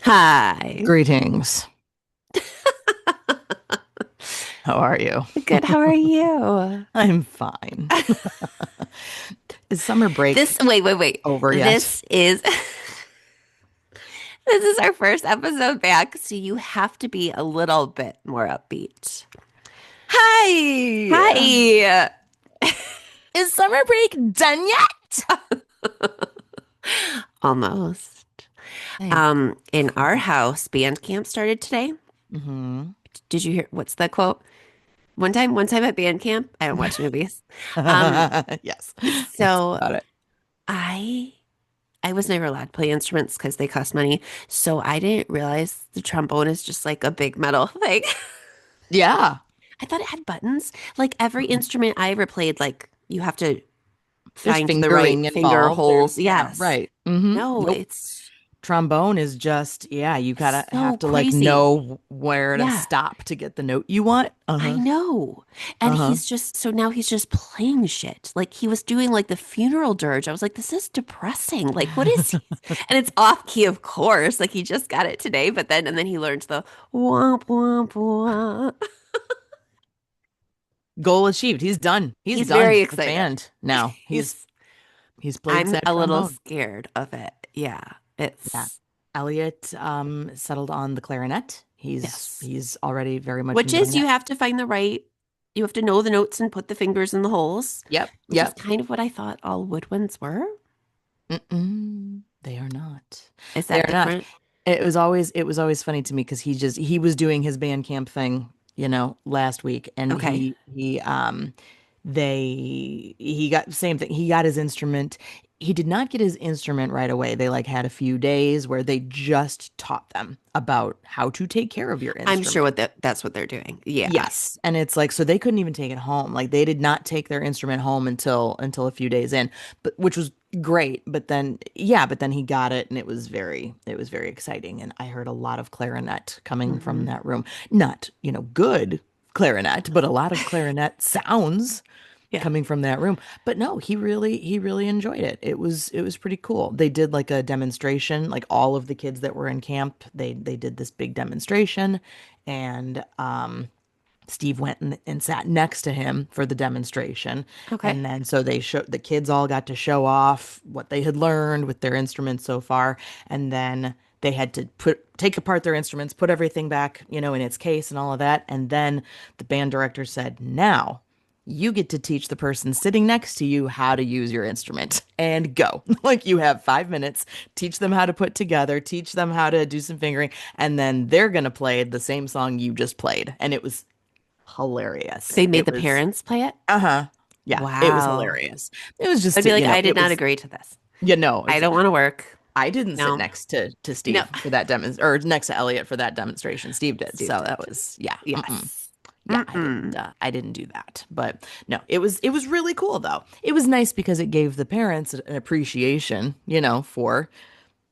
Hi. Greetings. How are you? Good. How are you? I'm fine. Is summer break Wait. over yet? This is our first episode back, so you have to be a little bit more upbeat. Hi! Hi. Is summer break done yet? Almost. Thank In our house, band camp started today. hmm Did you hear what's the quote? One time at band camp, I don't watch movies. Um, Yes, that's so about it. I I was never allowed to play instruments because they cost money. So I didn't realize the trombone is just like a big metal thing. Yeah. I thought it had buttons. Like every instrument I ever played, like you have to There's find the right fingering finger involved. There's, holes. yeah, Yes. right. No, Nope. it's Trombone is just, yeah, you gotta so have to like crazy. know where to Yeah, stop to get the note you want. I Uh-huh. know. And Uh-huh. so now he's just playing shit. Like he was doing like the funeral dirge. I was like, this is depressing. Like, what is he? And it's off key, of course. Like he just got it today, and then he learned the womp womp womp. Goal achieved. He's done. He's He's very done with excited. band now. He's He's he's played I'm sad a little trombone. scared of it. Yeah. Yeah. It's Elliot settled on the clarinet. He's yes. he's already very much Which enjoying is that. you have to know the notes and put the fingers in the holes, Yep. which is Yep. kind of what I thought all woodwinds were. Mm-mm. They are not. Is They that are not. different? It was always funny to me because he was doing his band camp thing, last week, and Okay. he got same thing. He got his instrument. He did not get his instrument right away. They like had a few days where they just taught them about how to take care of your I'm sure instrument. that's what they're doing. Yeah. Yes. And it's like so they couldn't even take it home. Like they did not take their instrument home until a few days in, but which was great. But then he got it and it was very exciting. And I heard a lot of clarinet coming from Hmm. that room. Not, good clarinet, but a lot of clarinet sounds Yeah. coming from that room. But no, he really enjoyed it. It was pretty cool. They did like a demonstration, like all of the kids that were in camp, they did this big demonstration and Steve went and sat next to him for the demonstration. Okay. And then so the kids all got to show off what they had learned with their instruments so far. And then they had to take apart their instruments, put everything back, in its case and all of that. And then the band director said, "Now you get to teach the person sitting next to you how to use your instrument and go." Like you have 5 minutes, teach them how to put together, teach them how to do some fingering, and then they're going to play the same song you just played. And it was hilarious. They made It the was, parents play it? uh-huh. Yeah, it was Wow. hilarious. It was I'd just, be like, I did it not was, agree to this. I it's, don't want to work. I didn't sit No. next to No. Steve for that or next to Elliot for that demonstration. Steve did. Steve So did. that was, yeah. Mm-mm. Yes. Yeah, Mm-mm. I didn't do that. But no, it was really cool though. It was nice because it gave the parents an appreciation, for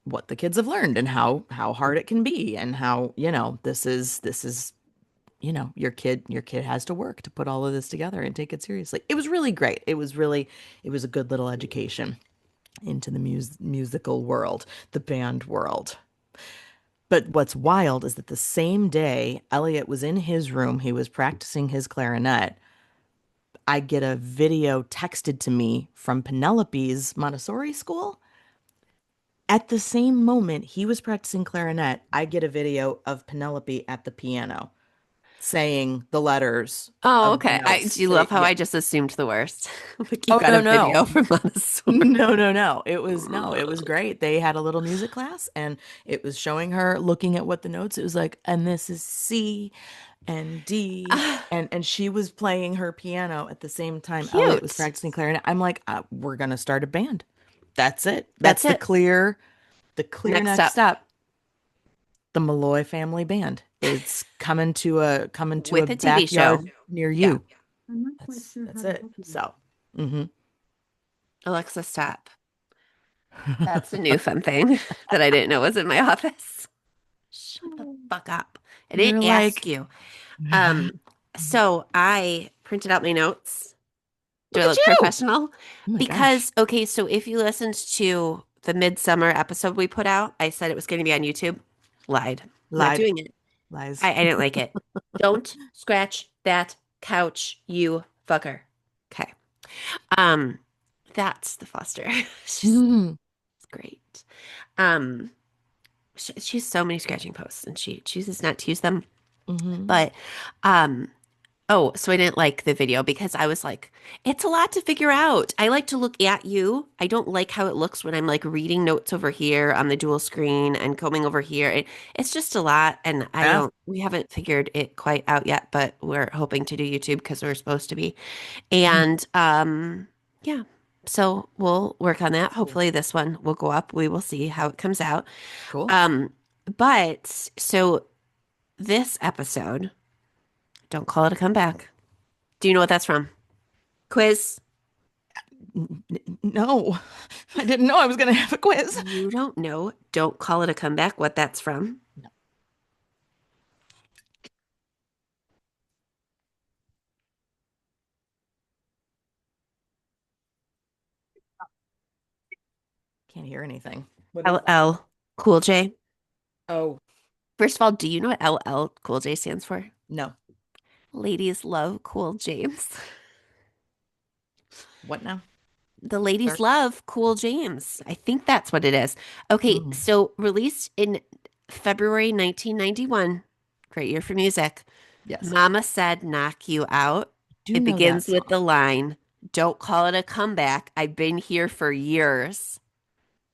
what the kids have learned and how hard it can be and how, this is your kid has to work to put all of this together and take it seriously. It was really great. It was a good little education into the musical world, the band world. But what's wild is that the same day Elliot was in his room, he was practicing his clarinet. I get a video texted to me from Penelope's Montessori school. At the same moment he was practicing clarinet, I get a video of Penelope at the piano saying the letters Oh, of the okay. notes. Do you So love how yeah. I just assumed the worst? Like you Oh got no a no. video from Montessori. No, no, no. It was great. They had a little music class and it was showing her looking at what the notes. It was like, and this is C and D. And she was playing her piano at the same time Elliot was Cute. practicing clarinet. I'm like, we're gonna start a band. That's it. That's That's the it. clear Next next step step. The Malloy family band. It's coming to a with a TV show. backyard near Yeah. you. That's it. So, hmm Alexa, stop. That's a new fun thing that I didn't know was in my office. Shut the fuck up. I You're didn't ask like, you. look Um, so I printed out my notes. Do I at look you. Oh professional? my gosh. Because, okay, so if you listened to the Midsummer episode we put out, I said it was going to be on YouTube. Lied. Not Lied. doing it. Lies. I didn't like it. Don't scratch that couch, you fucker. Okay. Um, that's the Foster. She's Hmm. great. Um, she's so many scratching posts, and she chooses not to use them. Hmm. But, um, oh, so I didn't like the video because I was like, it's a lot to figure out. I like to look at you. I don't like how it looks when I'm like reading notes over here on the dual screen and combing over here. It's just a lot, and Yeah. we haven't figured it quite out yet, but we're hoping to do YouTube because we're supposed to be. Mhm. And yeah, so we'll work on that. Cool. Hopefully this one will go up. We will see how it comes out. Cool. Um, but so this episode, don't call it a comeback. Do you know what that's from? Quiz. No, I didn't know I was going to have a quiz. You don't know. Don't call it a comeback. What that's from? No, can't hear anything. What is that? LL Cool J. Oh, First of all, do you know what LL Cool J stands for? no. Ladies love Cool James. What now? The ladies Sir? love Cool James. I think that's what it is. Okay, Mm, so released in February 1991. Great year for music. yes. Mama said, knock you out. Do It know that begins with song. the line, don't call it a comeback. I've been here for years.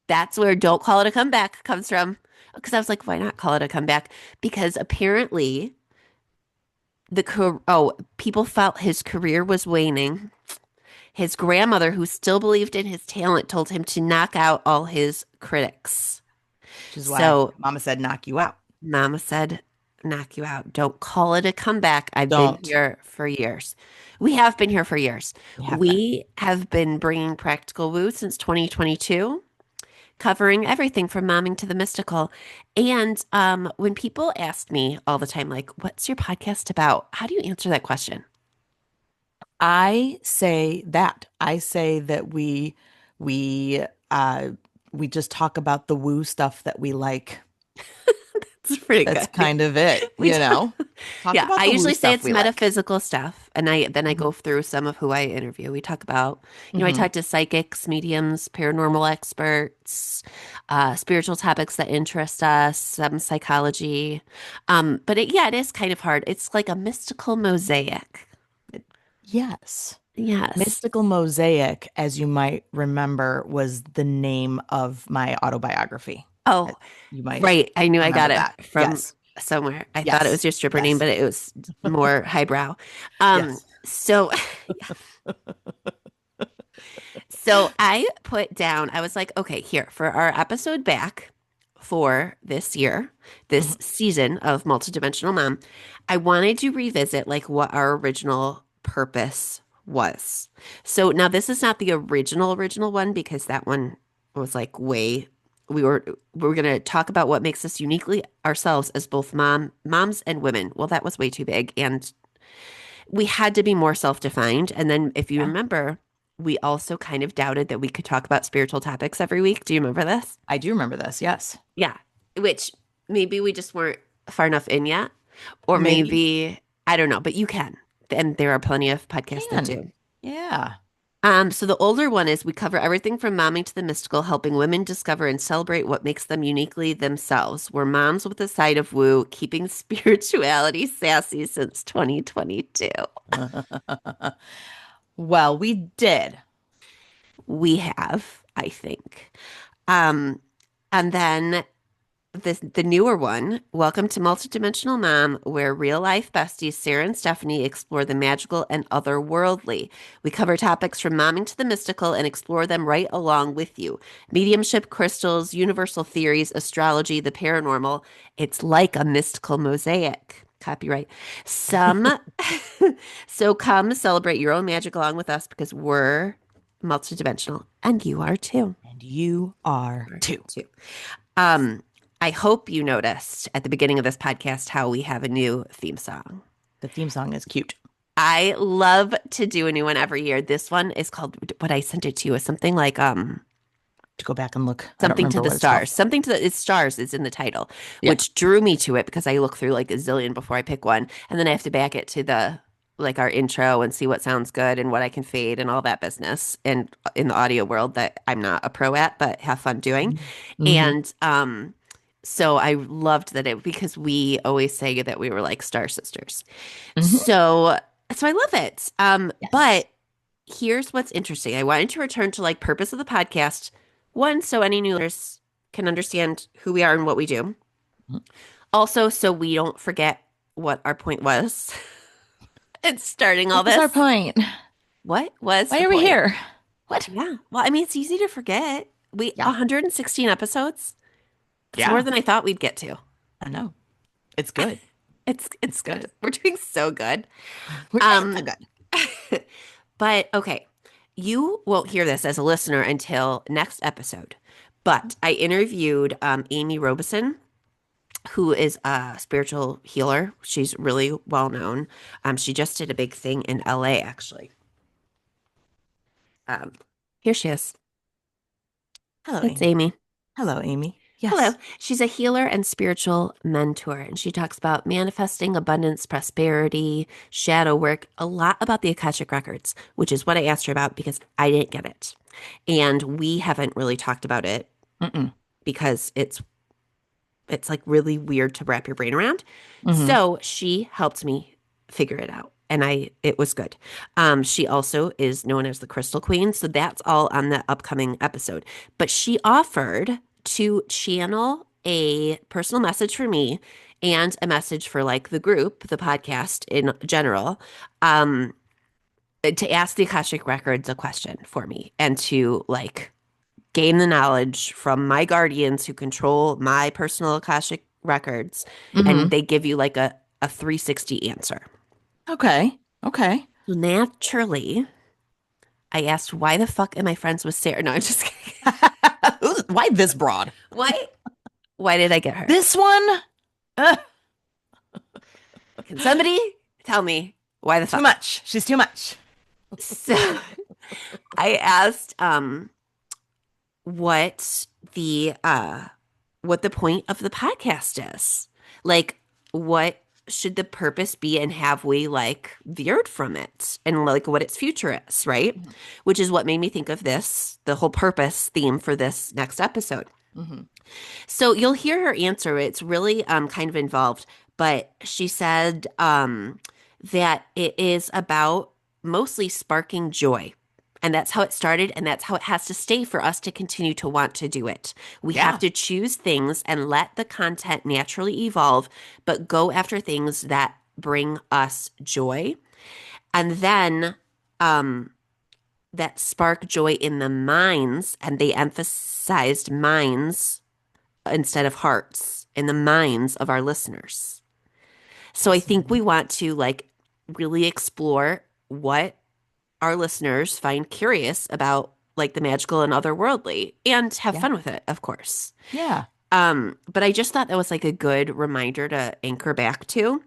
That's where don't call it a comeback comes from. Because I was like, why not call it a comeback? Because apparently people felt his career was waning. His grandmother, who still believed in his talent, told him to knock out all his critics. Which is why So Mama said knock you out. Mama said, knock you out. Don't call it a comeback. I've been Don't. here for years. We have been here for years. We have been. We have been bringing Practical Woo since 2022, covering everything from momming to the mystical. And when people ask me all the time, like, what's your podcast about? How do you answer that question? I say that. I say that we uh we just talk about the woo stuff that we like. It's pretty That's good. kind of it, We you talk, know? Talk yeah, about I the woo usually say stuff it's we like. metaphysical stuff, and I Hmm. go through some of who I interview. We talk about, I Hmm. talk to psychics, mediums, paranormal experts, spiritual topics that interest us, some psychology. Yeah, it is kind of hard. It's like a mystical mosaic. Yes. Yes. Mystical Mosaic, as you might remember, was the name of my autobiography. Uh, Oh, You might right. I knew I remember got it that. from Yes. somewhere. I thought it was Yes. your stripper name, Yes. but it was more highbrow. Yes. So So I put down, I was like, okay, here for our episode back for this year, Mhm. this season of Multidimensional Mom, I wanted to revisit like what our original purpose was. So now this is not the original one because that one was like way we were going to talk about what makes us uniquely ourselves as both moms and women. Well, that was way too big and we had to be more self-defined. And then if you Yeah, remember, we also kind of doubted that we could talk about spiritual topics every week. Do you remember this? I do remember this. Yes. Yeah. Which maybe we just weren't far enough in yet, or Maybe. maybe I don't know, but you can. And there are plenty of podcasts that Can. do. Yeah. So the older one is we cover everything from momming to the mystical, helping women discover and celebrate what makes them uniquely themselves. We're moms with a side of woo, keeping spirituality sassy since 2022. Well, we did. We have, I think. Um, and then the newer one, Welcome to Multidimensional Mom, where real life besties Sarah and Stephanie explore the magical and otherworldly. We cover topics from momming to the mystical and explore them right along with you. Mediumship, crystals, universal theories, astrology, the paranormal. It's like a mystical mosaic. Copyright. Some so come celebrate your own magic along with us because we're multidimensional and you are too. And you are Are too. too. Um, I hope you noticed at the beginning of this podcast how we have a new theme song. The theme song is cute. I love to do a new one every year. This one is called what I sent it to you is something like To go back and look. I don't Something to remember the what it's called. stars. Something to the, it's stars is in the title, Yeah. which drew me to it because I look through like a zillion before I pick one. And then I have to back it to the like our intro and see what sounds good and what I can fade and all that business and in the audio world that I'm not a pro at, but have fun doing. Mm-hmm. And so I loved that it because we always say that we were like star sisters. Hmm. So I love it. Yes. But here's what's interesting. I wanted to return to like purpose of the podcast. One, so any new listeners can understand who we are and what we do. Also, so we don't forget what our point was. It's starting all What was our this. point? What was Why the are we point? here? What? Yeah. Well, I mean, it's easy to forget. We Yeah. 116 episodes. That's more Yeah. than I thought we'd get to. I know. It's good. It's It's good. good. We're doing so good. We're doing so Um, good. but okay, you won't hear this as a listener until next episode. But I interviewed Amy Robeson, who is a spiritual healer. She's really well known. She just did a big thing in LA, actually. Um, here she is. Hello, It's Amy. Amy. Hello, Amy. Hello. Yes. She's a healer and spiritual mentor, and she talks about manifesting abundance, prosperity, shadow work, a lot about the Akashic Records, which is what I asked her about because I didn't get it. And we haven't really talked about it Mm-mm. because it's like really weird to wrap your brain around. Mm-hmm. So she helped me figure it out. And it was good. She also is known as the Crystal Queen. So that's all on the upcoming episode. But she offered to channel a personal message for me and a message for like the group, the podcast in general, um, to ask the Akashic Records a question for me and to like gain the knowledge from my guardians who control my personal Akashic records, and Mm-hmm. they give you like a 360 answer. Okay. Okay. So naturally, I asked, why the fuck am I friends with Sarah? No, I'm just kidding. Why this broad? Why? Why did I get her? This one? Uh, Can somebody tell me why the too fuck? much. She's too much. So I asked what what the point of the podcast is. Like what should the purpose be and have we like veered from it and like what its future is, right? Which is what made me think of this, the whole purpose theme for this next episode. Mm-hmm. So you'll hear her answer. It's really kind of involved, but she said that it is about mostly sparking joy. And that's how it started, and that's how it has to stay for us to continue to want to do it. We have Yeah. to choose things and let the content naturally evolve, but go after things that bring us joy. And then um, that spark joy in the minds, and they emphasized minds instead of hearts in the minds of our listeners. So I think we Fascinating. want to like really explore what our listeners find curious about like the magical and otherworldly and have Yeah. fun with it, of course. Yeah. But I just thought that was like a good reminder to anchor back to.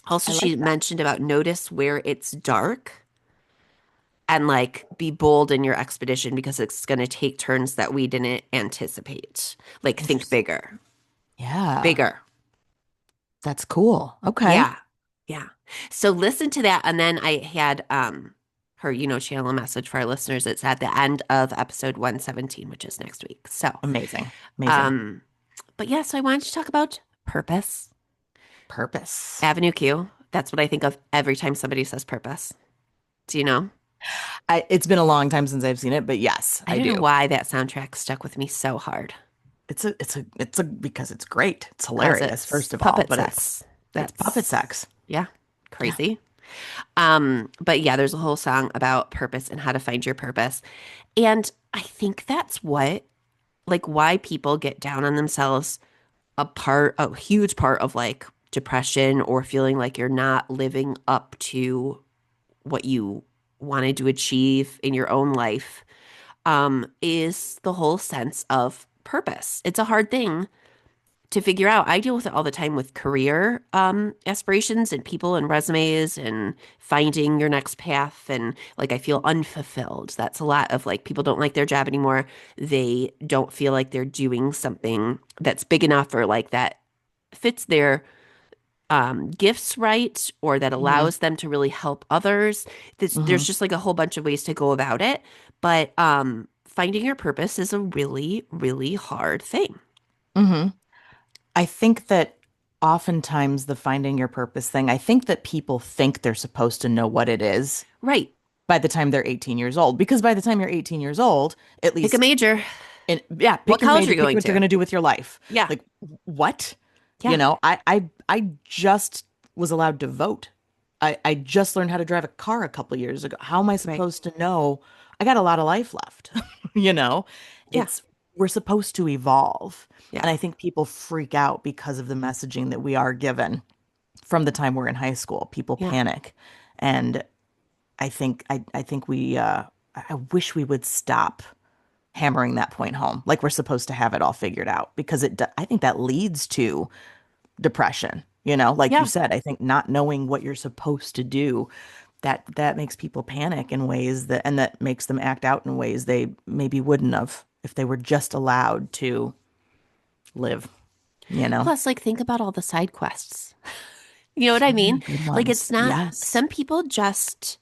Also, I she like that. mentioned about notice where it's dark and like be bold in your expedition because it's going to take turns that we didn't anticipate. Like think Interesting. bigger, Yeah. bigger. That's cool. Okay. Yeah. Yeah. So listen to that. And then I had her, channel a message for our listeners. It's at the end of episode 117, which is next week. So Amazing. Amazing. um, but yeah, so I wanted to talk about purpose. Purpose. Avenue Q. That's what I think of every time somebody says purpose. Do you know? It's been a long time since I've seen it, but yes, I I don't know do. why that soundtrack stuck with me so hard. It's a because it's great. It's Cause hilarious, it's first of all, puppet but sex. it's puppet That's sex. yeah, Yeah. crazy. But yeah, there's a whole song about purpose and how to find your purpose. And I think that's what like why people get down on themselves, a huge part of like depression or feeling like you're not living up to what you wanted to achieve in your own life, is the whole sense of purpose. It's a hard thing to figure out. I deal with it all the time with career aspirations and people and resumes and finding your next path. And like, I feel unfulfilled. That's a lot of like, people don't like their job anymore. They don't feel like they're doing something that's big enough or like that fits their gifts right or that Hmm. allows them to really help others. There's Hmm. just like a whole bunch of ways to go about it. But finding your purpose is a really, really hard thing. Hmm. I think that oftentimes the finding your purpose thing, I think that people think they're supposed to know what it is Right. by the time they're 18 years old. Because by the time you're 18 years old, at Pick a least, major. yeah, What pick your college are major, you pick going what you're to? going to do with your life. Yeah. Like, what? You Yeah. know, I just was allowed to vote. I just learned how to drive a car a couple years ago. How am I Right. supposed to know? I got a lot of life left. You know, Yeah. it's we're supposed to evolve. Yeah. And I think people freak out because of the messaging that we are given from the time we're in high school. People Yeah. panic. And I think I wish we would stop hammering that point home. Like we're supposed to have it all figured out because I think that leads to depression. You know, like you Yeah. said, I think not knowing what you're supposed to do, that makes people panic in ways that and that makes them act out in ways they maybe wouldn't have if they were just allowed to live, you know? Plus, like, think about all the side quests. You know what I So mean? many good Like, ones. it's not, Yes. some people just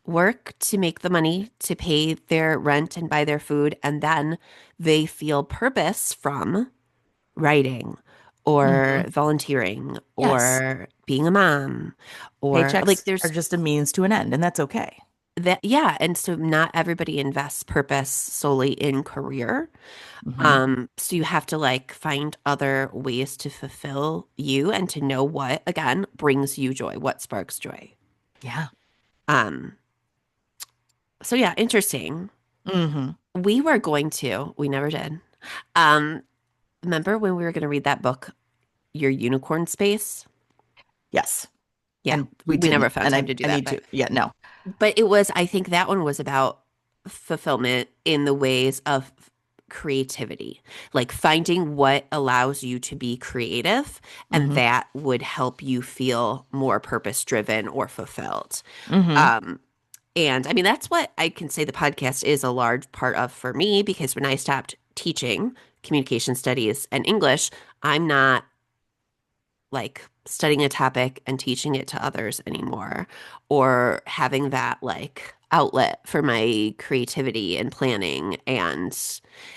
work to make the money to pay their rent and buy their food, and then they feel purpose from writing or Hmm. volunteering Yes. or being a mom or like Paychecks are there's just a means to an end, and that's okay. that, yeah. And so not everybody invests purpose solely in career. Hmm. So you have to like find other ways to fulfill you and to know what, again, brings you joy, what sparks joy. Yeah. Um, so yeah, interesting. Hmm. We never did. Um, Remember when we were going to read that book, Your Unicorn Space? Yes. Yeah, And we we never didn't. found And time to do I that, need to. Yeah, no. but it was, I think that one was about fulfillment in the ways of creativity, like finding what allows you to be creative, and Hmm. that would help you feel more purpose driven or fulfilled. Hmm. Um, and I mean, that's what I can say the podcast is a large part of for me, because when I stopped teaching communication studies and English, I'm not like studying a topic and teaching it to others anymore, or having that like outlet for my creativity and planning. And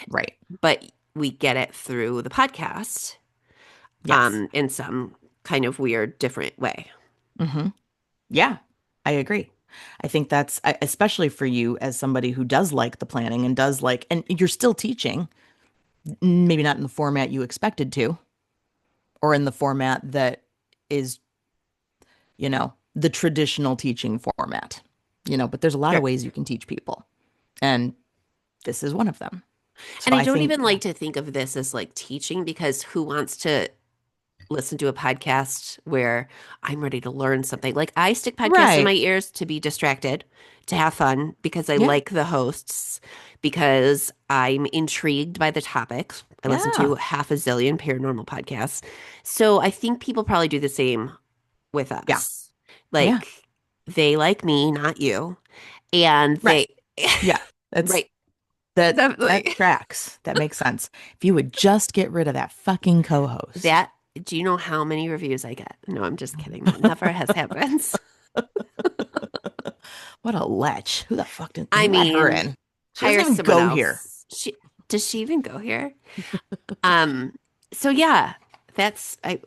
Right. but we get it through the podcast Yes. in some kind of weird different way. Hmm. Yeah, I agree. I think that's especially for you as somebody who does like the planning and does like, and you're still teaching, maybe not in the format you expected to, or in the format that is, the traditional teaching format, but there's a lot of Sure. ways you can teach people, and this is one of them. So And I I don't think, even yeah, like to think of this as like teaching, because who wants to listen to a podcast where I'm ready to learn something? Like, I stick podcasts in my right. ears to be distracted, to have fun, because I Yeah. like the hosts, because I'm intrigued by the topics. I listen Yeah. to half a zillion paranormal podcasts. So I think people probably do the same with Yeah. us. Yeah. Like, they like me, not you. And Right. they, Yeah. That's right, that definitely. tracks. That makes sense. If you would just get rid of that fucking co-host. That, do you know how many reviews I get? No, I'm just kidding. That never has happened. What a lech. Who the fuck did I who let her mean, in? She doesn't hire even someone go here. else. Does she even go here? Um, so yeah, that's I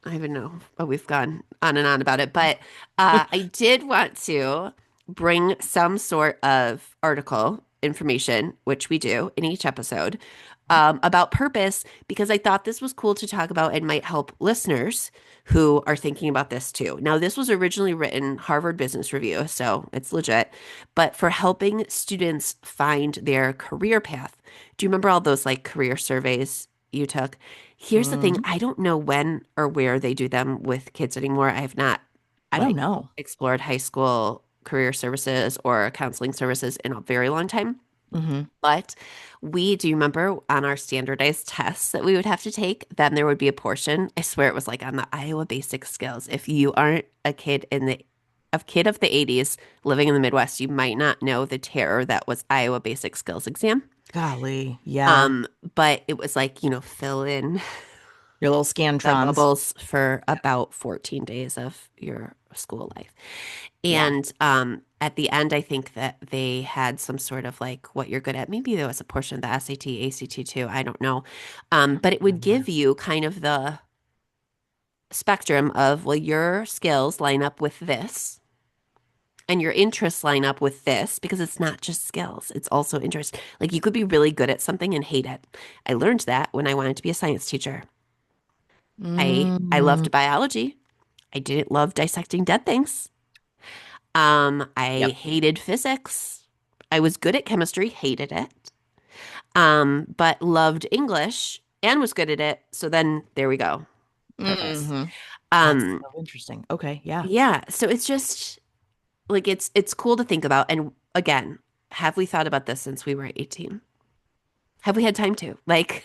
don't know. Oh, we've gone on and on about it, but I did want to bring some sort of article information, which we do in each episode, about purpose, because I thought this was cool to talk about and might help listeners who are thinking about this too. Now, this was originally written Harvard Business Review, so it's legit, but for helping students find their career path. Do you remember all those like career surveys you took? Here's the thing, Mhm. I don't know when or where they do them with kids anymore. I have not I don't like know. explored high school career services or counseling services in a very long time. Hmm. But do you remember on our standardized tests that we would have to take? Then there would be a portion. I swear it was like on the Iowa basic skills. If you aren't a kid of the 80s living in the Midwest, you might not know the terror that was Iowa basic skills exam. Golly, yeah. Um, but it was like, fill in Your little the scantrons. bubbles for Yeah. about 14 days of your school life. Yeah. And at the end, I think that they had some sort of like what you're good at. Maybe there was a portion of the SAT, ACT too. I don't know. I don't But it would remember. give you kind of the spectrum of, well, your skills line up with this and your interests line up with this because it's not just skills, it's also interest. Like you could be really good at something and hate it. I learned that when I wanted to be a science teacher. I Mm, loved biology. I didn't love dissecting dead things. I yep. hated physics. I was good at chemistry, hated it. But loved English and was good at it. So then there we go. Purpose. Hmm. That's Um, so interesting. Okay, yeah. yeah, so it's just like it's cool to think about. And again, have we thought about this since we were 18? Have we had time to? Like,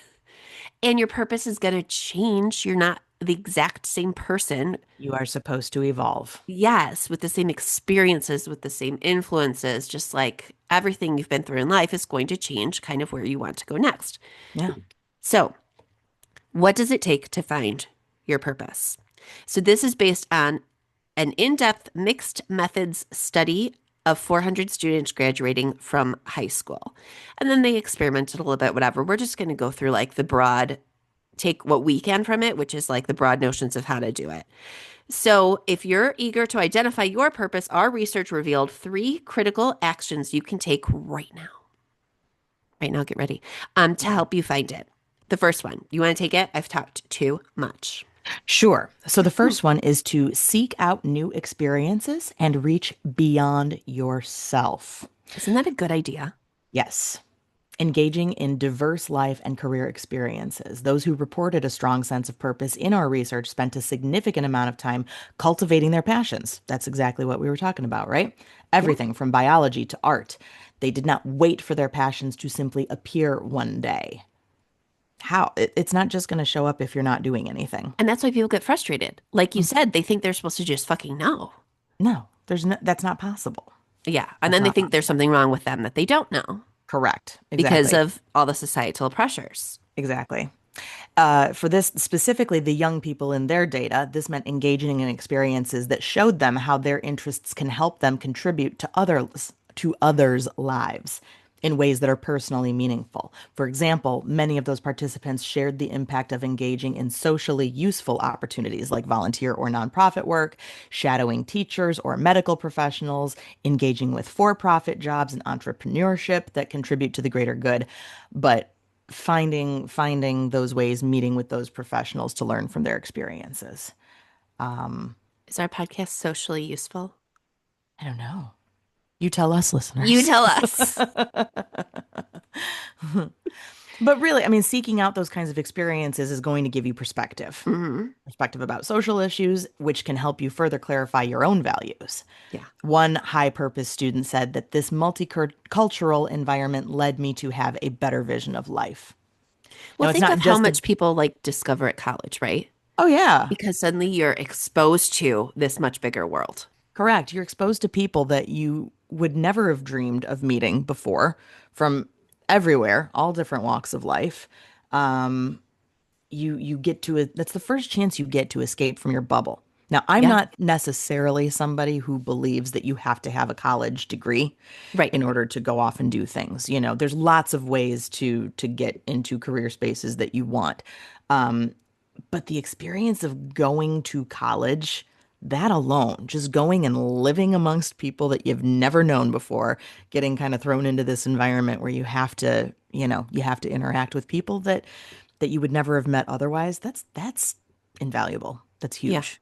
and your purpose is gonna change. You're not the exact same person. You are supposed to evolve. Yes, with the same experiences, with the same influences, just like everything you've been through in life is going to change kind of where you want to go next. Yeah. So, what does it take to find your purpose? So, this is based on an in depth mixed methods study of 400 students graduating from high school. And then they experimented a little bit, whatever. We're just going to go through like the broad, take what we can from it, which is like the broad notions of how to do it. So, if you're eager to identify your purpose, our research revealed three critical actions you can take right now. Right now, get ready to Yeah. help you find it. The first one, you want to take it? I've talked too much. Sure. So the Hmm. first one is to seek out new experiences and reach beyond yourself. Isn't that a good idea? Yes. Engaging in diverse life and career experiences. Those who reported a strong sense of purpose in our research spent a significant amount of time cultivating their passions. That's exactly what we were talking about, right? Yeah. Everything from biology to art. They did not wait for their passions to simply appear one day. How? It's not just going to show up if you're not doing anything. And that's why people get frustrated. Like you Mm. said, they think they're supposed to just fucking know. No, there's no, that's not possible. Yeah. And That's then they not think there's possible. something wrong with them that they don't know Correct. because Exactly. of all the societal pressures. Exactly. For this specifically, the young people in their data, this meant engaging in experiences that showed them how their interests can help them contribute to others' lives in ways that are personally meaningful. For example, many of those participants shared the impact of engaging in socially useful opportunities like volunteer or nonprofit work, shadowing teachers or medical professionals, engaging with for-profit jobs and entrepreneurship that contribute to the greater good. But finding those ways, meeting with those professionals to learn from their experiences. Is our podcast socially useful? I don't know. You tell us, You listeners. tell us. But really, I mean, seeking out those kinds of experiences is going to give you perspective. Hmm. Perspective about social issues, which can help you further clarify your own values. Yeah. One high purpose student said that this multicultural environment led me to have a better vision of life. Well, Now, it's think not of how just a, much people like discover at college, right? oh, yeah, Because suddenly you're exposed to this much bigger world. correct. You're exposed to people that you would never have dreamed of meeting before from everywhere, all different walks of life. Um, you get to that's the first chance you get to escape from your bubble. Now, I'm Yeah. not necessarily somebody who believes that you have to have a college degree Right. in order to go off and do things. You know, there's lots of ways to get into career spaces that you want. But the experience of going to college, that alone, just going and living amongst people that you've never known before, getting kind of thrown into this environment where you have to, you have to interact with people that you would never have met otherwise, that's invaluable. That's Yeah. huge.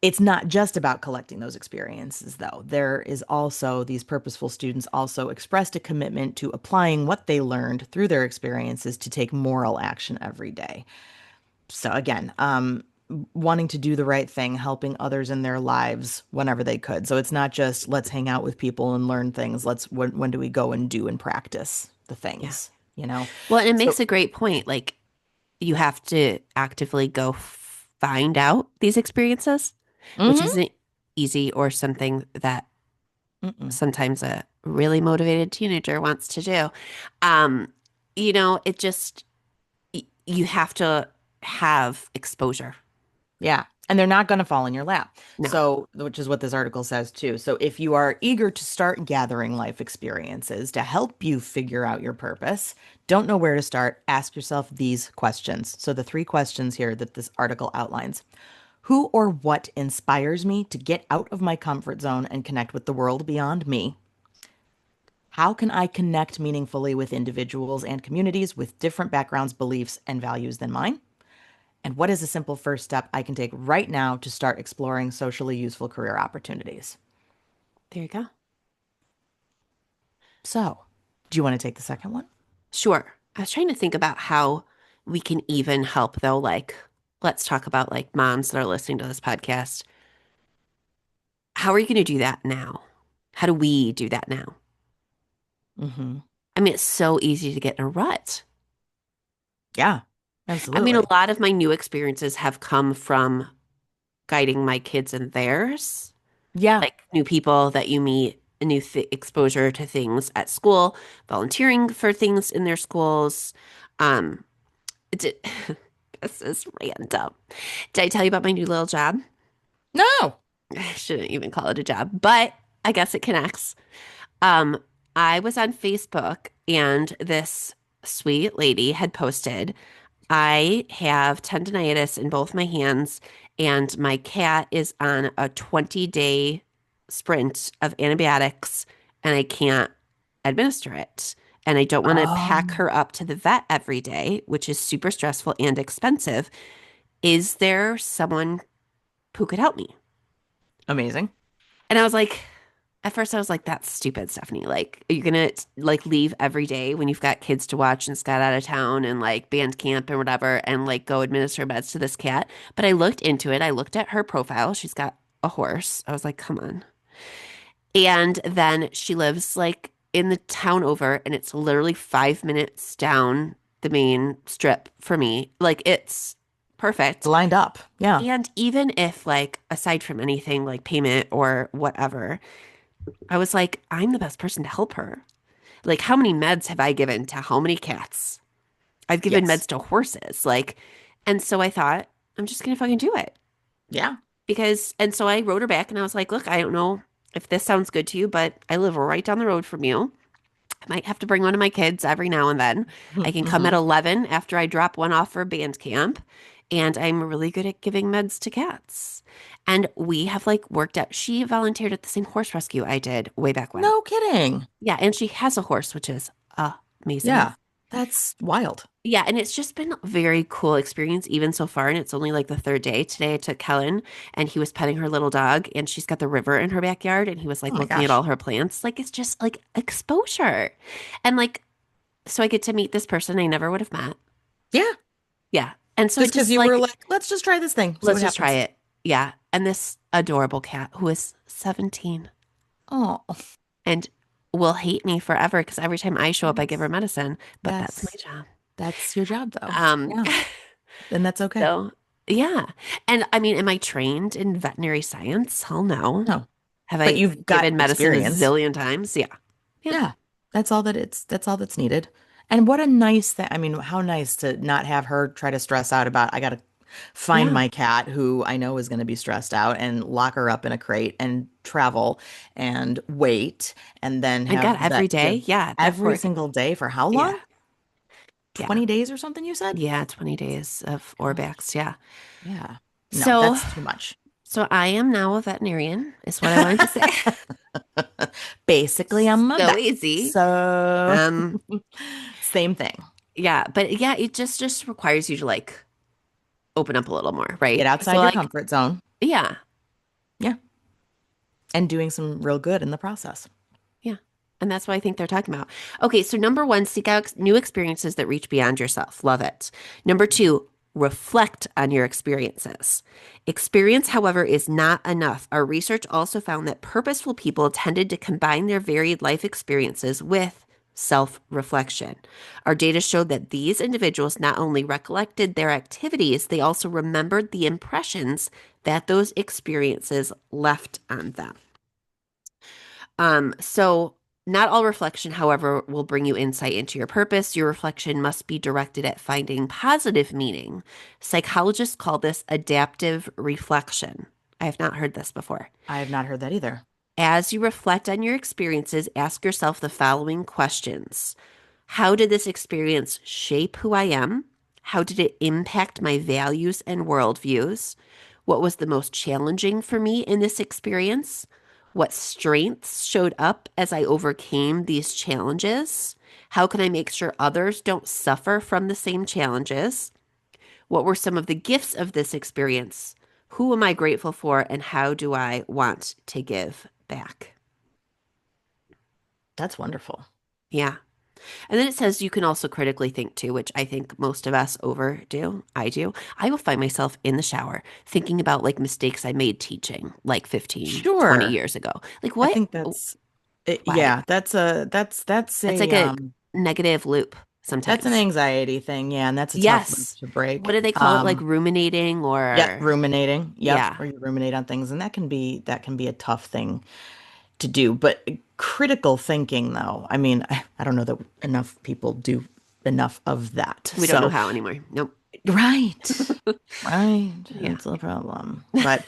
It's not just about collecting those experiences, though. There is also, these purposeful students also expressed a commitment to applying what they learned through their experiences to take moral action every day. So again, wanting to do the right thing, helping others in their lives whenever they could. So it's not just let's hang out with people and learn things. When do we go and do and practice the Yeah. things, you know? Well, and it So, makes a great point. Like you have to actively go find out these experiences, which mhm, isn't easy or something that mm-mm. sometimes a really motivated teenager wants to do. Um, it just you have to have exposure. Yeah. And they're not going to fall in your lap. No, So, which is what this article says too. So, if you are eager to start gathering life experiences to help you figure out your purpose, don't know where to start, ask yourself these questions. So, the three questions here that this article outlines: who or what inspires me to get out of my comfort zone and connect with the world beyond me? How can I connect meaningfully with individuals and communities with different backgrounds, beliefs, and values than mine? And what is a simple first step I can take right now to start exploring socially useful career opportunities? there you go. So, do you want to take the second one? Sure. I was trying to think about how we can even help though. Like, let's talk about like moms that are listening to this podcast. How are you going to do that now? How do we do that now? Mm-hmm. I mean, it's so easy to get in a rut. Yeah, I mean, a absolutely. lot of my new experiences have come from guiding my kids and theirs, Yeah. like new people that you meet, a new exposure to things at school, volunteering for things in their schools. Um, it, this is random. Did I tell you about my new little job? No. I shouldn't even call it a job, but I guess it connects. Um, I was on Facebook and this sweet lady had posted, I have tendonitis in both my hands, and my cat is on a 20-day sprint of antibiotics, and I can't administer it. And I don't want to pack Oh, her up to the vet every day, which is super stressful and expensive. Is there someone who could help me? amazing. And I was like, at first I was like, that's stupid, Stephanie. Like, are you gonna like leave every day when you've got kids to watch and Scott out of town and like band camp and whatever and like go administer meds to this cat? But I looked into it. I looked at her profile. She's got a horse. I was like, come on. And then she lives like in the town over, and it's literally 5 minutes down the main strip for me. Like it's perfect. Lined up. Yeah. And even if like aside from anything like payment or whatever, I was like, I'm the best person to help her. Like, how many meds have I given to how many cats? I've given Yes. meds to horses. Like, and so I thought, I'm just gonna fucking do it. Yeah. And so I wrote her back and I was like, look, I don't know if this sounds good to you, but I live right down the road from you. I might have to bring one of my kids every now and then. I can come at Mm-hmm. 11 after I drop one off for band camp. And I'm really good at giving meds to cats. And we have like worked out. She volunteered at the same horse rescue I did way back when. No kidding. Yeah, and she has a horse, which is amazing. Yeah. That's wild. Yeah, and it's just been a very cool experience even so far. And it's only like the third day. Today I took Kellen and he was petting her little dog and she's got the river in her backyard and he was Oh like my looking at gosh. all her plants. Like it's just like exposure. And like so I get to meet this person I never would have met. Yeah. Yeah. And so Just it because just you were like, like, let's just try this thing, see let's what just try happens. it. Yeah. And this adorable cat who is 17 Oh, and will hate me forever because every time I show up, I give yes. her medicine, but that's my Yes. job. That's your job though. Um, Yeah. And that's okay. so yeah. And I mean, am I trained in veterinary science? Hell no. No. Have But I you've got given medicine a experience. zillion times? Yeah. Yeah. Yeah. That's all that's needed. And what a nice thing. I mean, how nice to not have her try to stress out about, I gotta find Yeah. my cat who I know is gonna be stressed out and lock her up in a crate and travel and wait and then And God, have every that day. give Yeah. That every poor. single day for how Yeah. long? Yeah. 20 days or something you said? Yeah. 20 days of Gosh. Orbex. Yeah. Yeah. No, So, that's too much. so I am now a veterinarian, is what I wanted to say. Basically, I'm a So vet. easy. So, Um, same thing. yeah, but yeah, it just requires you to like open up a little more, Get right? So outside your like, comfort zone. yeah, Yeah. And doing some real good in the process. yeah. And that's what I think they're talking about. Okay, so number one, seek out new experiences that reach beyond yourself. Love it. Number two, reflect on your experiences. Experience, however, is not enough. Our research also found that purposeful people tended to combine their varied life experiences with self reflection. Our data showed that these individuals not only recollected their activities, they also remembered the impressions that those experiences left on them. So not all reflection, however, will bring you insight into your purpose. Your reflection must be directed at finding positive meaning. Psychologists call this adaptive reflection. I have not heard this before. I have not heard that either. As you reflect on your experiences, ask yourself the following questions. How did this experience shape who I am? How did it impact my values and worldviews? What was the most challenging for me in this experience? What strengths showed up as I overcame these challenges? How can I make sure others don't suffer from the same challenges? What were some of the gifts of this experience? Who am I grateful for, and how do I want to give back? That's wonderful. Yeah. And then it says you can also critically think too, which I think most of us overdo. I do. I will find myself in the shower thinking about like mistakes I made teaching like 15, 20 Sure. years ago. Like I what? think that's Why? yeah, that's It's a like a negative loop that's an sometimes. anxiety thing, yeah, and that's a tough loop Yes. to What break. do they call it? Like ruminating Yep, or ruminating. Yep, yeah. or you ruminate on things, and that can be a tough thing to do. But critical thinking, though, I mean, I don't know that enough people do enough of that. We don't know So, how anymore. Nope. right, right, Yeah. it's a problem. But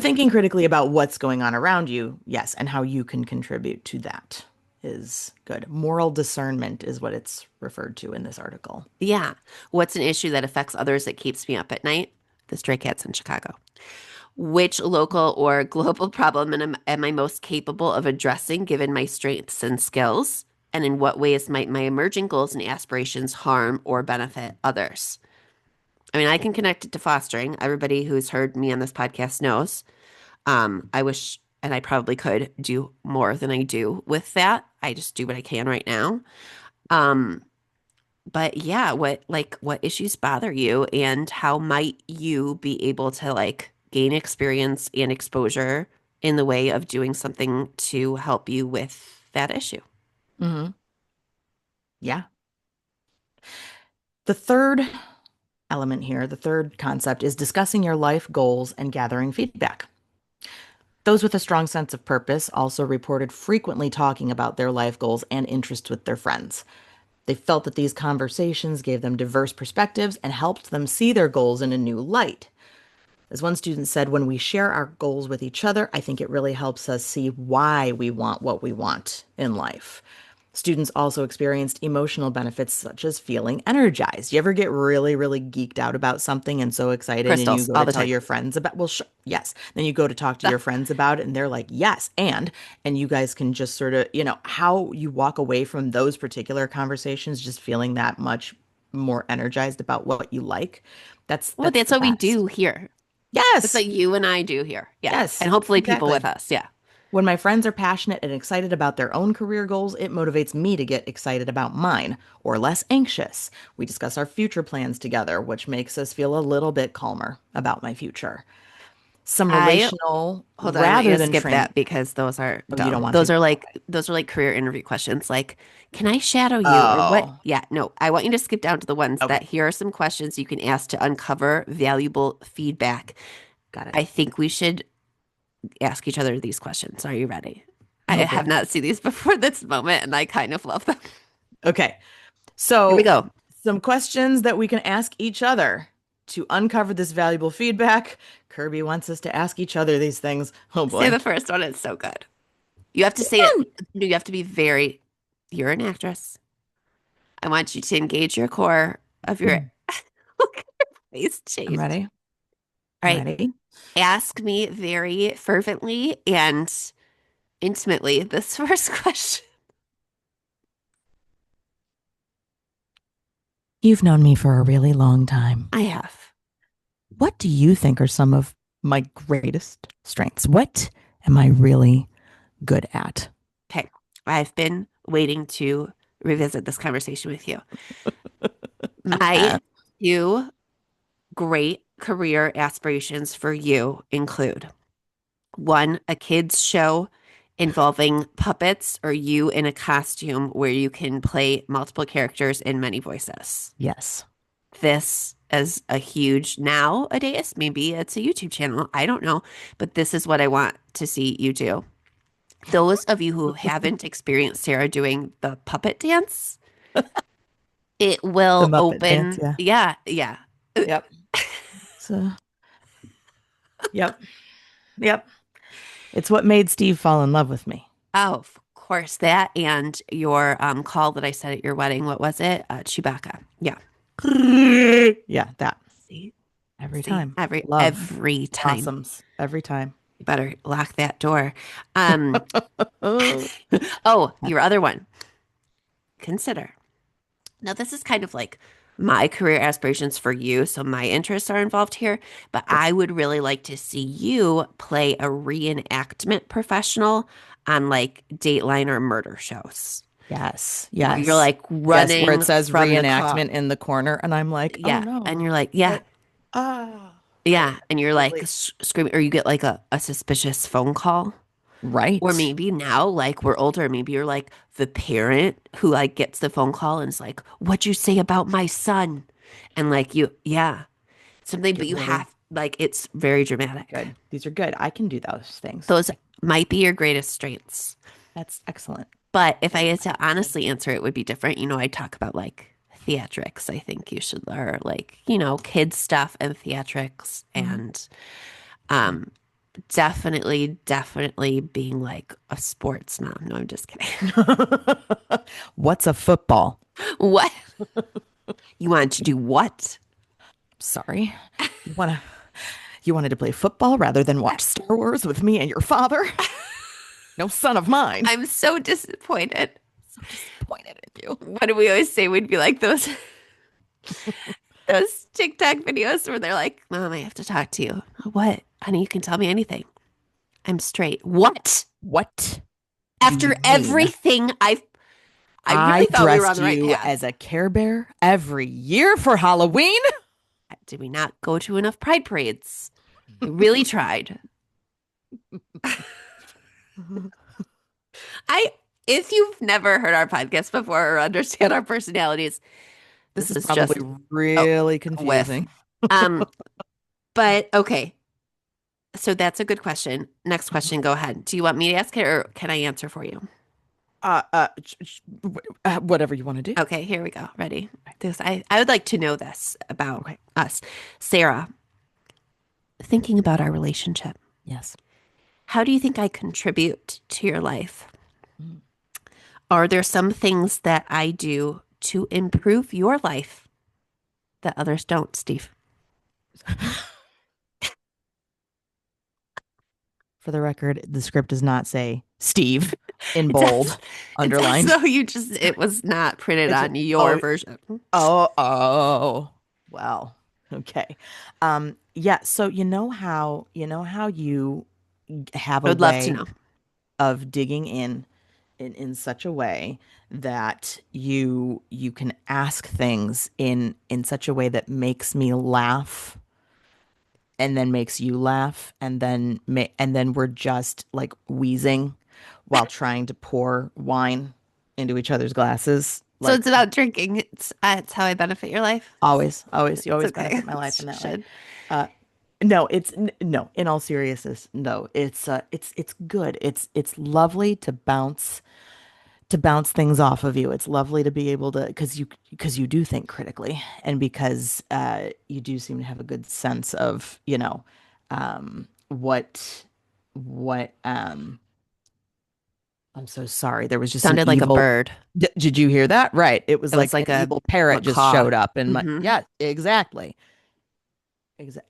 thinking critically about what's going on around you, yes, and how you can contribute to that is good. Moral discernment is what it's referred to in this article. Yeah. What's an issue that affects others that keeps me up at night? The stray cats in Chicago. Which local or global problem am I most capable of addressing given my strengths and skills? And in what ways might my emerging goals and aspirations harm or benefit others? I mean, I can connect it to fostering. Everybody who's heard me on this podcast knows. I wish, and I probably could do more than I do with that. I just do what I can right now. Um, but yeah, what issues bother you and how might you be able to like gain experience and exposure in the way of doing something to help you with that issue? Hmm. Yeah. The third element here, the third concept is discussing your life goals and gathering feedback. Those with a strong sense of purpose also reported frequently talking about their life goals and interests with their friends. They felt that these conversations gave them diverse perspectives and helped them see their goals in a new light. As one student said, when we share our goals with each other, I think it really helps us see why we want what we want in life. Students also experienced emotional benefits such as feeling energized. You ever get really, really geeked out about something and so excited and you Crystals go all to the tell time. your friends about, well, sure, yes. Then you go to talk to your friends about it and they're like, yes. And you guys can just sort of, how you walk away from those particular conversations just feeling that much more energized about what you like. Well, That's that's the what we do best. here. That's Yes. what you and I do here. Yeah. And Yes, hopefully people with exactly. us. Yeah. When my friends are passionate and excited about their own career goals, it motivates me to get excited about mine or less anxious. We discuss our future plans together, which makes us feel a little bit calmer about my future. Some I relational hold on, I want you rather to than skip train. that because those are Oh, you don't dumb. want to? Okay. Those are like career interview questions like, can I shadow you or what? Oh, Yeah, no. I want you to skip down to the ones that okay. here are some questions you can ask to uncover valuable feedback. Got it. I think we should ask each other these questions. Are you ready? I Oh have boy. not seen these before this moment and I kind of love them. Okay. Here we So, go. some questions that we can ask each other to uncover this valuable feedback. Kirby wants us to ask each other these things. Oh Say boy. the first one. It's so good. You have to Which say it. one? You have to be very, you're an actress. I want you to engage your core of your Mm, look at your face I'm changed. ready. All I'm right. ready. Ask me very fervently and intimately this first question. You've known me for a really long time. I have. What do you think are some of my greatest strengths? What am I really good at? Okay. I've been waiting to revisit this conversation with you. Uh, My two Great career aspirations for you include one, a kids show involving puppets or you in a costume where you can play multiple characters in many voices. Yes. This is a huge nowadays, maybe it's a YouTube channel. I don't know, but this is what I want to see you do. Those of you who haven't experienced Sarah doing the puppet dance, it The will Muppet dance, open. yeah. Yeah, yeah. Yep. So, yep. Yep. It's what made Steve fall in love with me. Oh, of course, that and your call that I said at your wedding. What was it? Chewbacca. Yeah. Yeah, that. See, Every see, time. every Love every time. blossoms. Every time. You better lock that door. Um, Oh. oh, your other one. Consider. Now, this is kind of like my career aspirations for you, so my interests are involved here, but Sure. I would really like to see you play a reenactment professional on like Dateline or murder shows, Yes. where you're Yes. like Yes, where it running says from the call. reenactment in the corner, and I'm like, oh Yeah. no. And you're like, yeah, What? Ah. yeah. And you're like Absolutely. screaming, or you get like a suspicious phone call. Or Right. maybe now, like we're older, maybe you're like the parent who like gets the phone call and is like, "What'd you say about my son?" And like you, yeah, something, but Get you really have like it's very dramatic. good. These are good. I can do those things. Those might be your greatest strengths. That's excellent. But if I Very had to practical. honestly answer, it would be different. I talk about like theatrics. I think you should learn like, kids stuff and theatrics Mhm. and um definitely being like a sports mom. No, I'm just kidding. What's a football? What? You wanted to do what? Sorry. You wanna you wanted to play football rather than watch Star Wars with me and your father? No son of mine. I'm so disappointed. So disappointed in you. What do we always say? We'd be like those TikTok videos where they're like, "Mom, I have to talk to you." What? Honey, you can tell me anything. I'm straight. What? What do After you mean? everything I really I thought we were on dressed the right you path. as a Care Bear every year for Halloween. Did we not go to enough pride parades? I really tried. I if you've never heard our podcast before or understand our personalities, This this is is probably just a, really a whiff. confusing. Um, but okay. So that's a good question. Next question, go ahead. Do you want me to ask it or can I answer for you? Uh, uh, Whatever you want to do. Okay, here we go. Ready? This I would like to know this about Okay. us. Sarah, thinking about our relationship, Yes. how do you think I contribute to your life? Mm. Are there some things that I do to improve your life that others don't, Steve? For the record, the script does not say Steve in It does. bold, It does underlined. though. It was not printed It's on your oh version. oh. Well, okay. Yeah, so you know how you have I a would love to way know. of digging in such a way that you can ask things in such a way that makes me laugh and then makes you laugh and then we're just like wheezing while trying to pour wine into each other's glasses So like it's about drinking. It's how I benefit your life. always you It's always okay. benefit my life in that way. Should. uh no, no, in all seriousness, no, it's good. It's lovely to bounce things off of you. It's lovely to be able to because you do think critically and because you do seem to have a good sense of what. I'm so sorry. There was just an Sounded like a evil. bird. Did you hear that? Right. It was It was like like an a evil parrot just macaw. showed up and Hmm. yeah, exactly.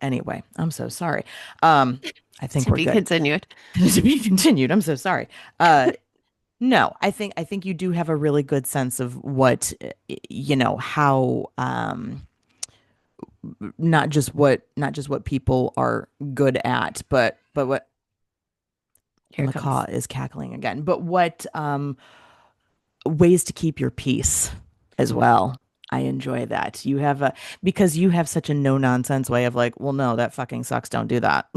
Anyway, I'm so sorry. Um, I think To we're be good. continued. To be continued. I'm so sorry. No, I think you do have a really good sense of what how not just what people are good at, but what the Here it macaw comes. is cackling again. But what ways to keep your peace as well. I enjoy that. You have a because you have such a no nonsense way of like, well, no, that fucking sucks. Don't do that.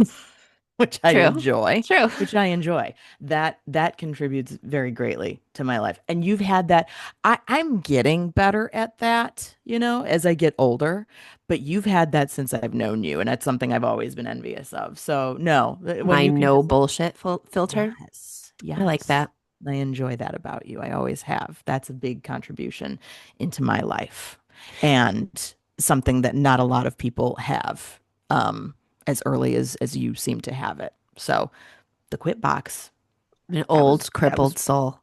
Which I True. enjoy, True. which I enjoy. That contributes very greatly to my life. And you've had that. I'm getting better at that, as I get older. But you've had that since I've known you, and that's something I've always been envious of. So no, when My you can no just bullshit filter. yes, I like yes. that. I enjoy that about you. I always have. That's a big contribution into my life and something that not a lot of people have as early as you seem to have it. So the quit box, An that was old, that was crippled soul.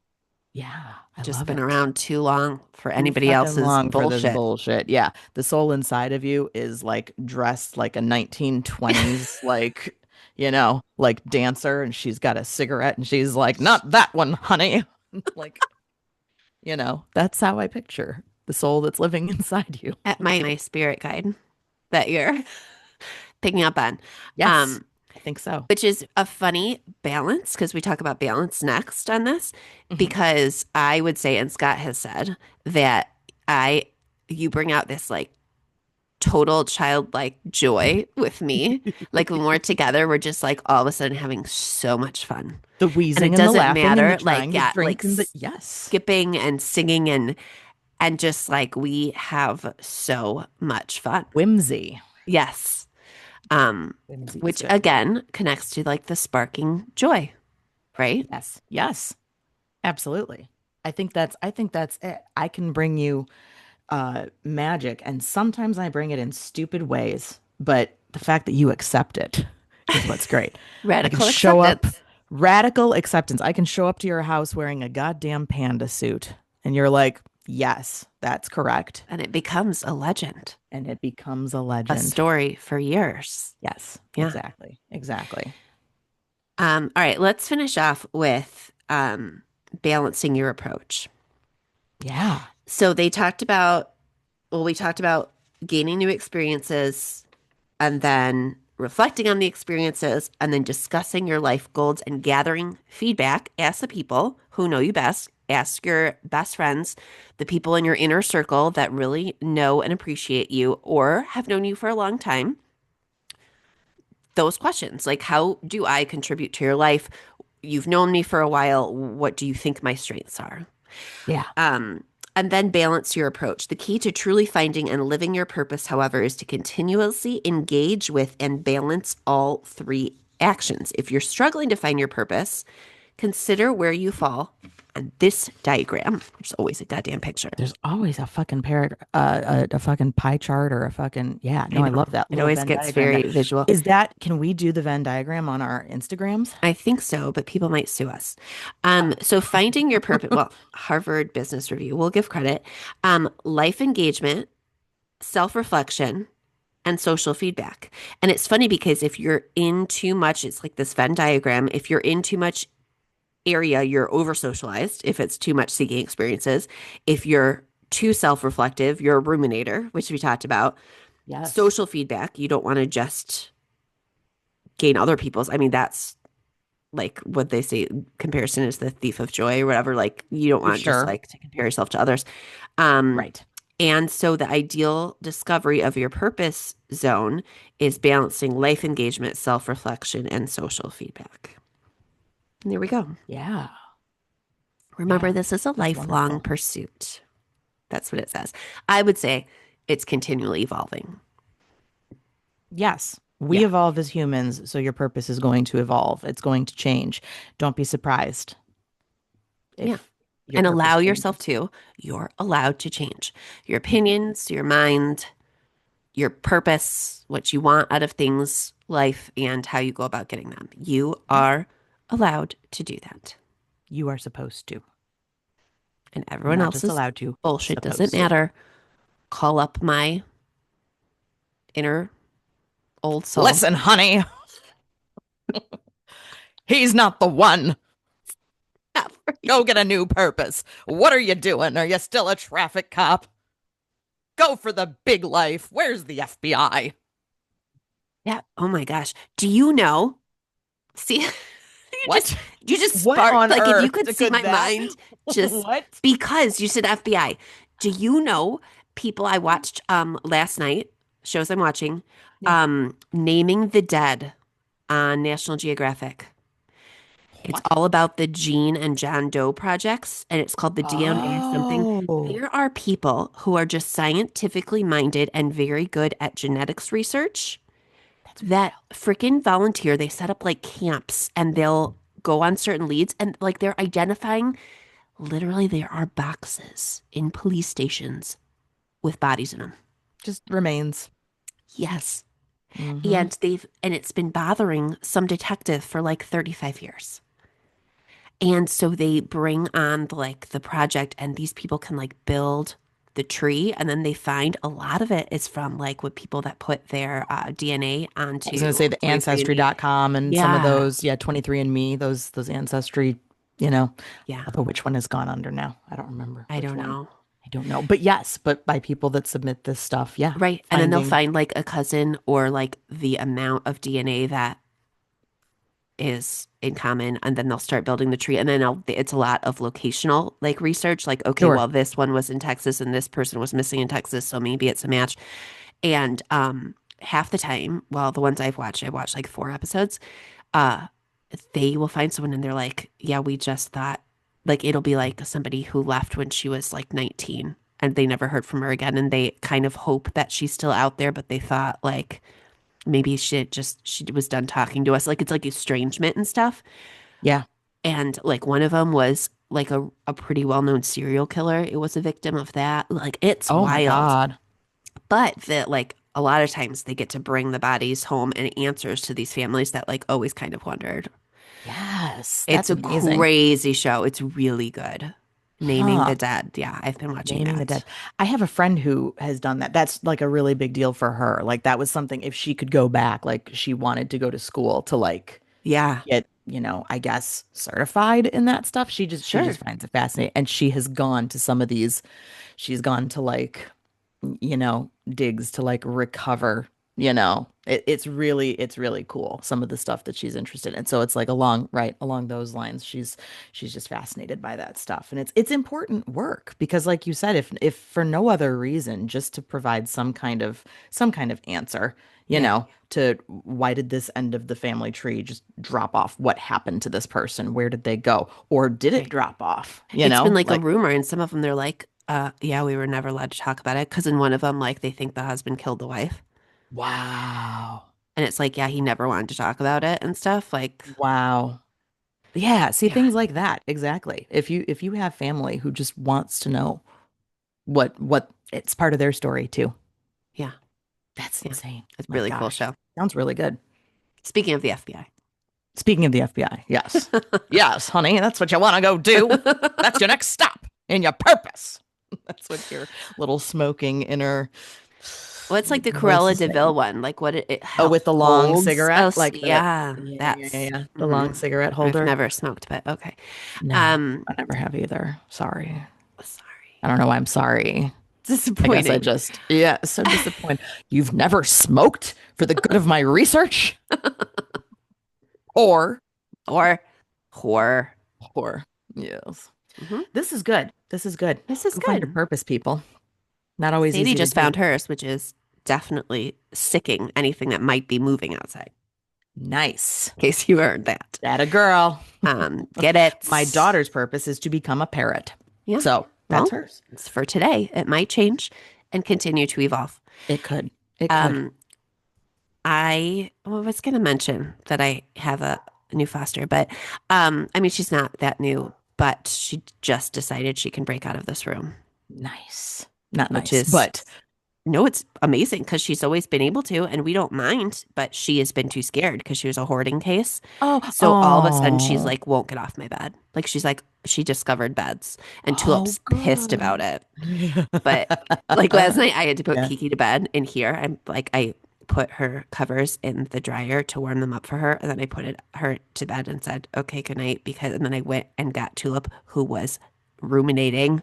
yeah, I Just love been it. around too long for Too anybody fucking else's long for this bullshit. bullshit. Yeah, the soul inside of you is like dressed like a 1920s like dancer, and she's got a cigarette and she's like, "Not that one, honey." Like, that's how I picture the soul that's living inside you. At my spirit guide that you're picking up on. Yes, Um, I think so. which is a funny balance because we talk about balance next on this. Hmm. Because I would say, and Scott has said that I, you bring out this like total childlike joy with me. Like when we're together, we're just like all of a sudden having so much fun. The And it wheezing and the doesn't laughing and the matter, like, trying to yeah, like drink and the yes. skipping and singing and just like we have so much fun. Whimsy. Yes. Um, Whimsy is which good. again connects to like the sparking joy, right? Yes. Yes. Absolutely. I think that's it. I can bring you magic, and sometimes I bring it in stupid ways, but the fact that you accept it is what's great. I can Radical show up acceptance. radical acceptance. I can show up to your house wearing a goddamn panda suit, and you're like, "Yes, that's correct." And it becomes a legend, And it becomes a a legend. story for years. Yes, Yeah. exactly. Exactly. All right, let's finish off with balancing your approach. Yeah. So they talked about, well, we talked about gaining new experiences and then reflecting on the experiences and then discussing your life goals and gathering feedback. Ask the people who know you best. Ask your best friends, the people in your inner circle that really know and appreciate you or have known you for a long time. Those questions like, how do I contribute to your life? You've known me for a while. What do you think my strengths are? Yeah. Um, and then balance your approach. The key to truly finding and living your purpose, however, is to continuously engage with and balance all three actions. If you're struggling to find your purpose, consider where you fall on this diagram. There's always a goddamn picture. There's always a fucking a fucking pie chart or a fucking yeah. I No, I know. love that It little always Venn gets diagram. very That visual. is that. Can we do the Venn diagram on our Instagrams? I think so, but people might sue us. Oh, So finding your purpose, well, Harvard Business Review, we'll give credit. Life engagement, self-reflection, and social feedback. And it's funny because if you're in too much, it's like this Venn diagram. If you're in too much area, you're over socialized. If it's too much seeking experiences, if you're too self reflective, you're a ruminator, which we talked about. yes, Social feedback, you don't want to just gain other people's. I mean, that's like what they say comparison is the thief of joy or whatever. Like, you don't for want just sure. like to compare yourself to others. Um, Right. And so the ideal discovery of your purpose zone is balancing life engagement, self-reflection, and social feedback. And there we go. Yeah. Remember, Yeah. this is a That's lifelong wonderful. pursuit. That's what it says. I would say it's continually evolving. Yes. We Yeah. evolve as humans, so your purpose is going to evolve. It's going to change. Don't be surprised Yeah. if your And purpose allow yourself changes. to. You're allowed to change your Mhm. opinions, your mind, your purpose, what you want out of things, life, and how you go about getting them. You Yeah. are allowed to do that. You are supposed to. And everyone Not just else's allowed to, bullshit doesn't supposed to. matter. Call up my inner old soul. Listen, honey, he's not the one. Not for Go you. get a new purpose. What are you doing? Are you still a traffic cop? Go for the big life. Where's the FBI? Yeah. Oh my gosh. Do you know? See, What? you just What sparked on like if you earth could see could my that? mind just What? because you said FBI. Do you know people I watched last night, shows I'm watching, Yeah. Naming the Dead on National Geographic. It's What? all about the Jean and John Doe projects, and it's called the DNA something. Oh, There are people who are just scientifically minded and very good at genetics research that's that wild. freaking volunteer. They set up like camps and they'll go on certain leads and like they're identifying literally there are boxes in police stations with bodies in them. Just remains. Yes. Mm-hmm. And it's been bothering some detective for like 35 years. And so they bring on like the project and these people can like build the tree and then they find a lot of it is from like with people that put their DNA I was going to onto say the 23andMe. ancestry.com and some of Yeah. those, yeah, 23andMe, those ancestry, you know, Yeah. although which one has gone under now? I don't remember I which don't one. know. I don't know. But yes, but by people that submit this stuff, yeah, Right. And then they'll finding, find like a cousin or like the amount of DNA that is in common. And then they'll start building the tree. And then it's a lot of locational like research. Like, okay, sure. well, this one was in Texas and this person was missing in Texas. So maybe it's a match. And half the time, well, the ones I watched like 4 episodes, uh, they will find someone and they're like, yeah, we just thought like it'll be like somebody who left when she was like 19 and they never heard from her again. And they kind of hope that she's still out there, but they thought like maybe she was done talking to us. Like it's like estrangement and stuff. Yeah. And like one of them was like a pretty well-known serial killer. It was a victim of that. Like it's Oh my wild. God. But that like a lot of times they get to bring the bodies home and answers to these families that like always kind of wondered. Yes, It's that's a amazing. crazy show. It's really good. Naming Huh. the Dead. Yeah, I've been watching Naming the that. dead. I have a friend who has done that. That's like a really big deal for her. Like that was something if she could go back, like she wanted to go to school to like Yeah, get, I guess certified in that stuff. She sure. just finds it fascinating. And she has gone to some of these, she's gone to like digs to like recover, it's really cool, some of the stuff that she's interested in. So it's like right along those lines. She's just fascinated by that stuff. And it's important work because like you said, if for no other reason, just to provide some kind of answer, Yeah, to why did this end of the family tree just drop off? What happened to this person? Where did they go? Or did it right. drop off? It's been like a Like, rumor, and some of them they're like, yeah, we were never allowed to talk about it because in one of them, like they think the husband killed the wife, wow. and it's like, yeah, he never wanted to talk about it and stuff. Like, Wow. Yeah, see yeah, things like that. Exactly. If you have family who just wants to know what it's part of their story too. yeah, That's yeah. insane. It's a My really cool gosh. show. Sounds really good. Speaking of the FBI. Speaking of the FBI, yes. Yes, honey, that's what you want to go do. That's your next stop in your purpose. That's what your little smoking inner Well, it's like the voice Cruella is de saying. Vil one, like what it Oh, with the long holds. Oh, cigarette, like the yeah, yeah, yeah, yeah, that's. yeah. The long cigarette I've holder. never smoked, but okay. No, Um, I never have either. Sorry. sorry, I don't know why I'm sorry. I guess I disappointing. just, yeah, so disappointed. You've never smoked for the good of my research? Or, Or horror. or, yes. Hmm. This is good. This is good. This is Go find your good. purpose, people. Not always Sadie easy to just do. found hers, which is definitely sicking anything that might be moving outside. Nice. In case you heard that. That a girl. Get My it? daughter's purpose is to become a parrot. Yeah. So that's Well, hers. it's for today. It might change and continue to evolve. It could. It could. Um, I was going to mention that I have a new foster, but I mean, she's not that new, but she just decided she can break out of this room, Nice. Not which nice, is but no, it's amazing because she's always been able to, and we don't mind, but she has been too scared because she was a hoarding case. oh, So all of a sudden she's oh, like, won't get off my bed. Like she's like, she discovered beds and oh, Tulip's pissed about good. it. But like last night I had to put Yeah. Kiki to bed in here. I put her covers in the dryer to warm them up for her. And then I put her to bed and said, okay, good night. And then I went and got Tulip, who was ruminating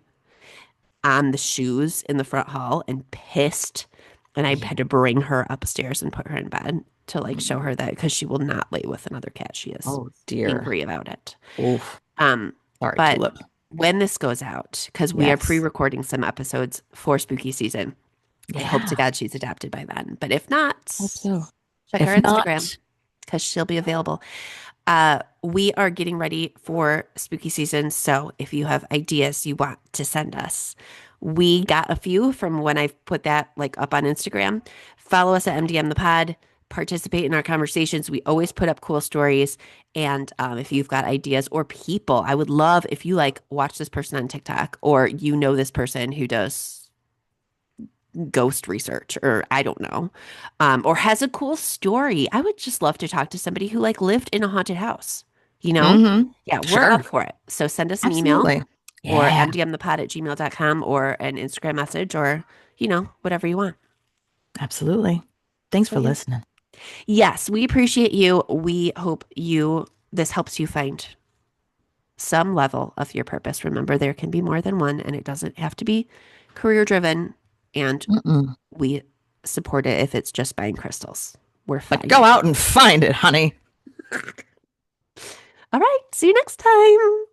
on the shoes in the front hall and pissed. And I Yeah. had to bring her upstairs and put her in bed to like show Mm. her that because she will not lay with another cat. She is Oh dear. angry about it. Oof. Um, Sorry, but Tulip. when this goes out, because we are Yes. pre-recording some episodes for spooky season. I hope to Yeah. God she's adapted by then. But if not, Hope so. check our If Instagram not, because she'll be available. We are getting ready for spooky season. So if you have ideas you want to send us, we got a few from when I put that like up on Instagram. Follow us at MDM the Pod. Participate in our conversations. We always put up cool stories. And if you've got ideas or people, I would love if you like watch this person on TikTok or you know this person who does ghost research or I don't know, or has a cool story. I would just love to talk to somebody who like lived in a haunted house, you know? mm-hmm. Yeah, we're up Sure. for it. So send us an email Absolutely. or Yeah. mdmthepod@gmail.com or an Instagram message or, whatever you want. Absolutely. Thanks So for yeah. listening. Yes, we appreciate you. We hope this helps you find some level of your purpose. Remember, there can be more than one, and it doesn't have to be career driven. And Mm-mm. we support it if it's just buying crystals. We're But fine go with out that. and find it, honey. All right. See you next time.